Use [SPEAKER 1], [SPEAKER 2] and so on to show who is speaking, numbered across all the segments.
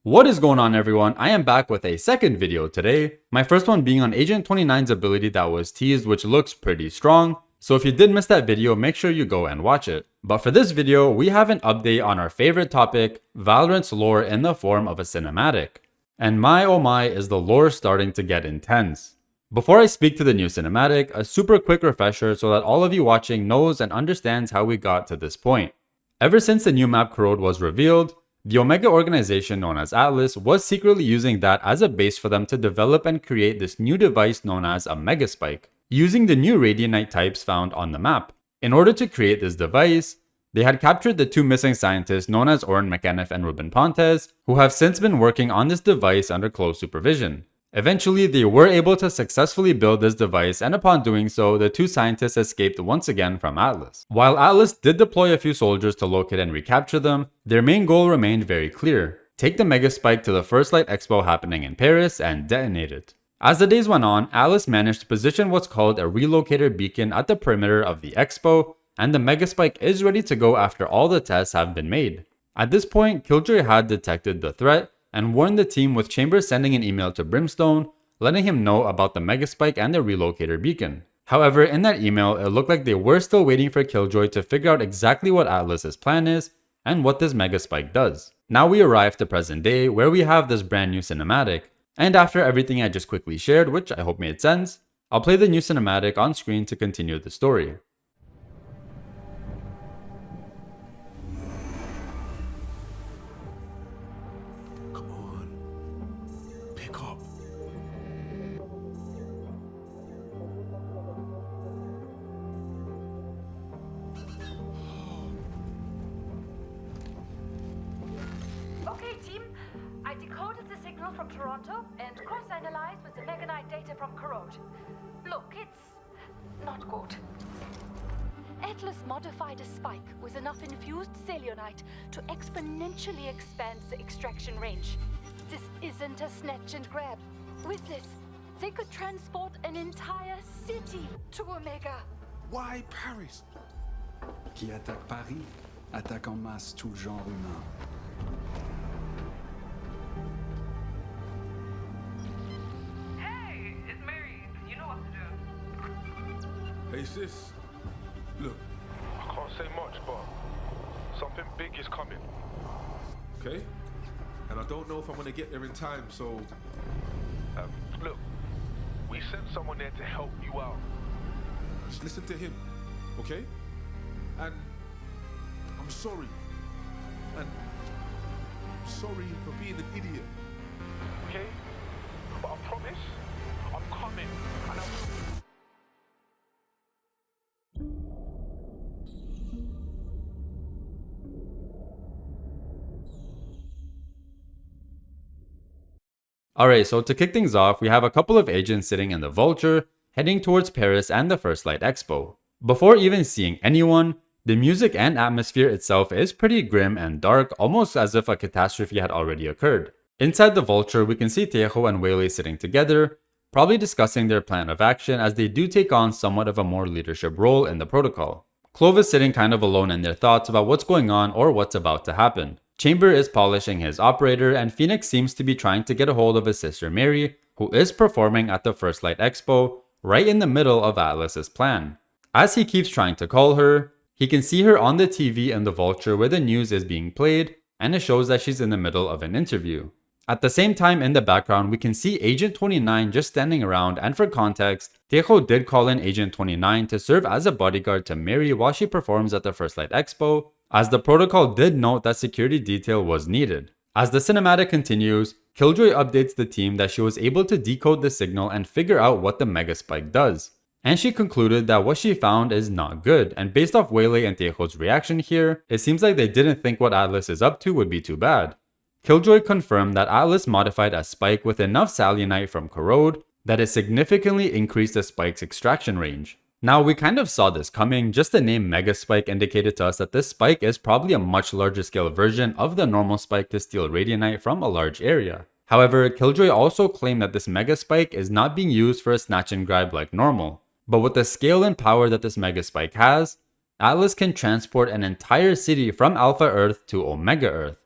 [SPEAKER 1] What is going on, everyone? I am back with a second video today. My first one being on Agent 29's ability that was teased, which looks pretty strong. So if you did miss that video, make sure you go and watch it. But for this video, we have an update on our favorite topic, Valorant's lore in the form of a cinematic. And my oh my, is the lore starting to get intense. Before I speak to the new cinematic, a super quick refresher so that all of you watching knows and understands how we got to this point. Ever since the new map Corrode was revealed, the Omega organization known as Atlas was secretly using that as a base for them to develop and create this new device known as a Mega Spike, using the new Radianite types found on the map. In order to create this device, they had captured the two missing scientists known as Oren McAniff and Ruben Pontes, who have since been working on this device under close supervision. Eventually, they were able to successfully build this device, and upon doing so, the two scientists escaped once again from Atlas. While Atlas did deploy a few soldiers to locate and recapture them, their main goal remained very clear: take the Mega Spike to the First Light Expo happening in Paris and detonate it. As the days went on, Atlas managed to position what's called a relocator beacon at the perimeter of the Expo, and the Mega Spike is ready to go after all the tests have been made. At this point, Killjoy had detected the threat and warned the team, with Chambers sending an email to Brimstone, letting him know about the Mega Spike and the relocator beacon. However, in that email, it looked like they were still waiting for Killjoy to figure out exactly what Atlas's plan is and what this Mega Spike does. Now we arrive to present day, where we have this brand new cinematic, and after everything I just quickly shared, which I hope made sense, I'll play the new cinematic on screen to continue the story.
[SPEAKER 2] Okay, team. I decoded the signal from Toronto and cross-analyzed with the Meganite data from Corrode. Look, it's not good. Atlas modified a spike with enough infused Selenite to exponentially expand the extraction range. This isn't a snatch and grab. With this, they could transport an entire city to Omega.
[SPEAKER 3] Why Paris?
[SPEAKER 4] Qui attaque Paris, attaque en masse tout le genre humain.
[SPEAKER 5] Hey, it's Mary. You know what to do.
[SPEAKER 3] Hey sis, look,
[SPEAKER 6] I can't say much, but something big is coming.
[SPEAKER 3] okay? And I don't know if I'm gonna get there in time, so
[SPEAKER 6] Look, we sent someone there to help you out.
[SPEAKER 3] just listen to him, okay? And I'm sorry. And I'm sorry for being an idiot.
[SPEAKER 6] Okay? But I promise, I'm coming. And
[SPEAKER 1] Alright, so to kick things off, we have a couple of agents sitting in the Vulture, heading towards Paris and the First Light Expo. Before even seeing anyone, the music and atmosphere itself is pretty grim and dark, almost as if a catastrophe had already occurred. Inside the Vulture, we can see Tejo and Wei sitting together, probably discussing their plan of action, as they do take on somewhat of a more leadership role in the protocol. Clovis sitting kind of alone in their thoughts about what's going on or what's about to happen. Chamber is polishing his operator, and Phoenix seems to be trying to get a hold of his sister Mary, who is performing at the First Light Expo, right in the middle of Atlas's plan. As he keeps trying to call her, he can see her on the TV in the Vulture where the news is being played, and it shows that she's in the middle of an interview. At the same time, in the background, we can see Agent 29 just standing around, and for context, Tejo did call in Agent 29 to serve as a bodyguard to Mary while she performs at the First Light Expo, as the protocol did note that security detail was needed. As the cinematic continues, Killjoy updates the team that she was able to decode the signal and figure out what the Mega Spike does. And she concluded that what she found is not good, and based off Wei and Tejo's reaction here, it seems like they didn't think what Atlas is up to would be too bad. Killjoy confirmed that Atlas modified a spike with enough Selenite from Corrode that it significantly increased the spike's extraction range. Now, we kind of saw this coming. Just the name Mega Spike indicated to us that this spike is probably a much larger scale version of the normal spike to steal Radianite from a large area. However, Killjoy also claimed that this Mega Spike is not being used for a snatch and grab like normal. But with the scale and power that this Mega Spike has, Atlas can transport an entire city from Alpha Earth to Omega Earth.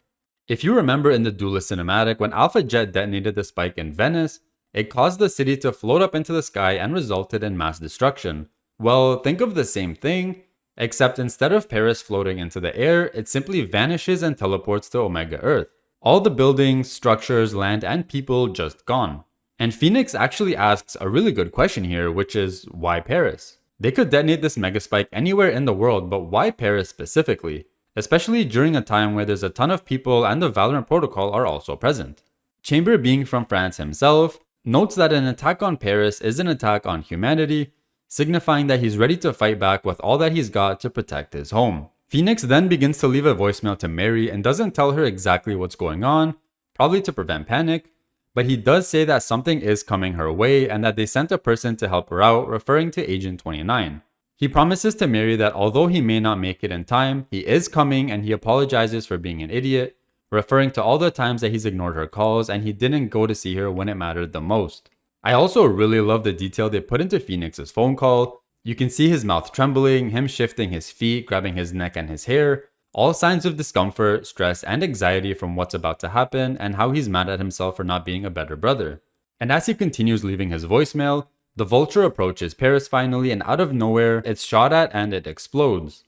[SPEAKER 1] If you remember in the Duelist cinematic, when Alpha Jet detonated the spike in Venice, it caused the city to float up into the sky and resulted in mass destruction. Well, think of the same thing, except instead of Paris floating into the air, it simply vanishes and teleports to Omega Earth. All the buildings, structures, land, and people just gone. And Phoenix actually asks a really good question here, which is, why Paris? They could detonate this megaspike anywhere in the world, but why Paris specifically? Especially during a time where there's a ton of people and the Valorant protocol are also present. Chamber, being from France himself, notes that an attack on Paris is an attack on humanity, signifying that he's ready to fight back with all that he's got to protect his home. Phoenix then begins to leave a voicemail to Mary and doesn't tell her exactly what's going on, probably to prevent panic, but he does say that something is coming her way and that they sent a person to help her out, referring to Agent 29. He promises to Mary that although he may not make it in time, he is coming, and he apologizes for being an idiot, referring to all the times that he's ignored her calls and he didn't go to see her when it mattered the most. I also really love the detail they put into Phoenix's phone call. You can see his mouth trembling, him shifting his feet, grabbing his neck and his hair, all signs of discomfort, stress, and anxiety from what's about to happen and how he's mad at himself for not being a better brother. And as he continues leaving his voicemail, the Vulture approaches Paris finally, and out of nowhere, it's shot at and it explodes.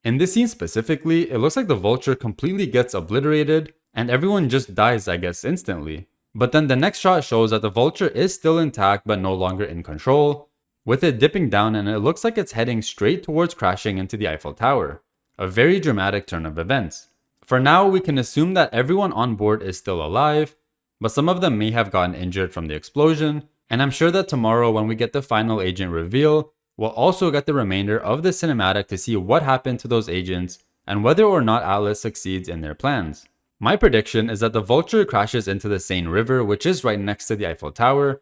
[SPEAKER 1] In this scene specifically, it looks like the Vulture completely gets obliterated, and everyone just dies, I guess, instantly. But then the next shot shows that the Vulture is still intact but no longer in control, with it dipping down, and it looks like it's heading straight towards crashing into the Eiffel Tower. A very dramatic turn of events. For now, we can assume that everyone on board is still alive, but some of them may have gotten injured from the explosion, and I'm sure that tomorrow when we get the final agent reveal, we'll also get the remainder of the cinematic to see what happened to those agents and whether or not Atlas succeeds in their plans. My prediction is that the Vulture crashes into the Seine River, which is right next to the Eiffel Tower.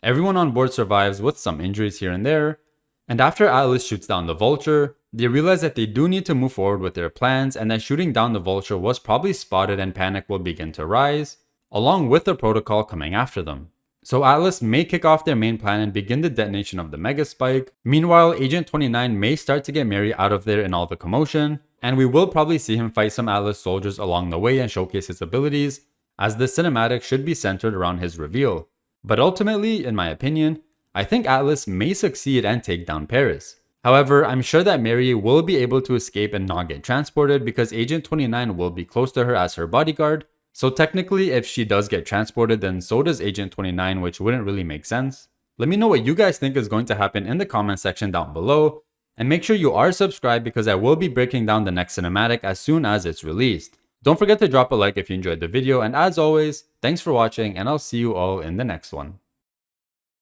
[SPEAKER 1] Everyone on board survives with some injuries here and there, and after Atlas shoots down the Vulture, they realize that they do need to move forward with their plans and that shooting down the Vulture was probably spotted and panic will begin to rise, along with the protocol coming after them. So Atlas may kick off their main plan and begin the detonation of the Mega Spike. Meanwhile, Agent 29 may start to get Mary out of there in all the commotion, and we will probably see him fight some Atlas soldiers along the way and showcase his abilities, as the cinematic should be centered around his reveal. But ultimately, in my opinion, I think Atlas may succeed and take down Paris. However, I'm sure that Mary will be able to escape and not get transported because Agent 29 will be close to her as her bodyguard. So technically, if she does get transported, then so does Agent 29, which wouldn't really make sense. Let me know what you guys think is going to happen in the comment section down below, and make sure you are subscribed because I will be breaking down the next cinematic as soon as it's released. Don't forget to drop a like if you enjoyed the video, and as always, thanks for watching and I'll see you all in the next one.